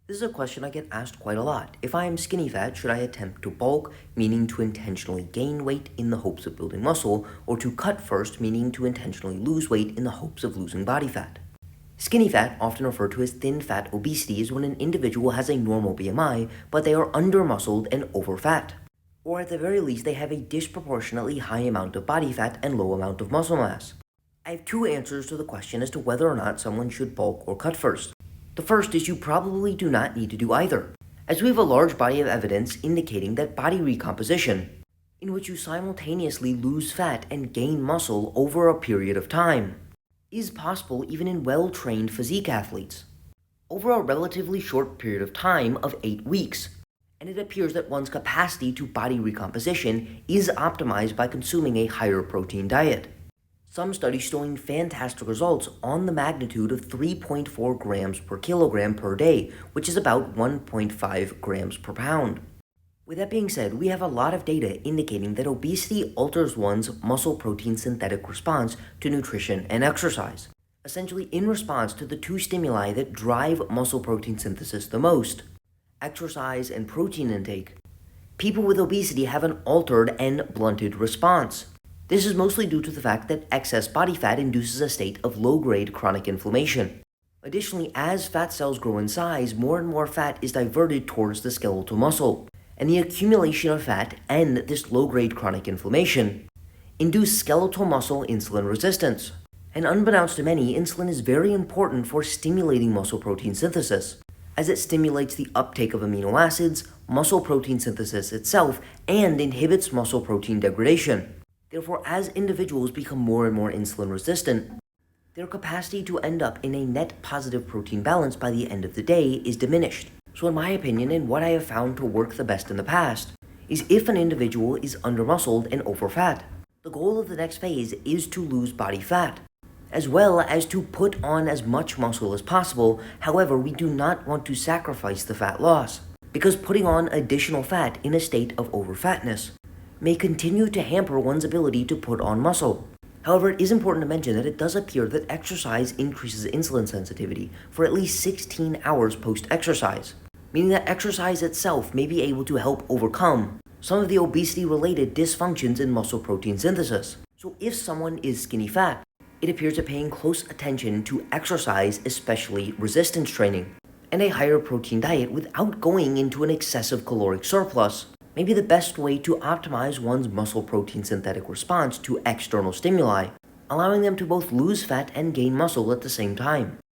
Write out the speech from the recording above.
This is a question I get asked quite a lot. If I am skinny fat, should I attempt to bulk, meaning to intentionally gain weight in the hopes of building muscle, or to cut first, meaning to intentionally lose weight in the hopes of losing body fat? Skinny fat, often referred to as thin fat obesity, is when an individual has a normal BMI, but they are under-muscled and over-fat. Or at the very least, they have a disproportionately high amount of body fat and low amount of muscle mass. I have two answers to the question as to whether or not someone should bulk or cut first. The first is you probably do not need to do either, as we have a large body of evidence indicating that body recomposition, in which you simultaneously lose fat and gain muscle over a period of time, is possible even in well-trained physique athletes, over a relatively short period of time of 8 weeks, and it appears that one's capacity to body recomposition is optimized by consuming a higher protein diet. Some studies showing fantastic results on the magnitude of 3.4 grams per kilogram per day, which is about 1.5 grams per pound. With that being said, we have a lot of data indicating that obesity alters one's muscle protein synthetic response to nutrition and exercise, essentially in response to the two stimuli that drive muscle protein synthesis the most: exercise and protein intake. People with obesity have an altered and blunted response. This is mostly due to the fact that excess body fat induces a state of low-grade chronic inflammation. Additionally, as fat cells grow in size, more and more fat is diverted towards the skeletal muscle, and the accumulation of fat and this low-grade chronic inflammation induce skeletal muscle insulin resistance. And unbeknownst to many, insulin is very important for stimulating muscle protein synthesis, as it stimulates the uptake of amino acids, muscle protein synthesis itself, and inhibits muscle protein degradation. Therefore, as individuals become more and more insulin resistant, their capacity to end up in a net positive protein balance by the end of the day is diminished. So in my opinion, and what I have found to work the best in the past, is if an individual is under-muscled and over-fat, the goal of the next phase is to lose body fat, as well as to put on as much muscle as possible. However, we do not want to sacrifice the fat loss, because putting on additional fat in a state of over-fatness may continue to hamper one's ability to put on muscle. However, it is important to mention that it does appear that exercise increases insulin sensitivity for at least 16 hours post-exercise, meaning that exercise itself may be able to help overcome some of the obesity-related dysfunctions in muscle protein synthesis. So if someone is skinny fat, it appears that paying close attention to exercise, especially resistance training, and a higher protein diet without going into an excessive caloric surplus may be the best way to optimize one's muscle protein synthetic response to external stimuli, allowing them to both lose fat and gain muscle at the same time.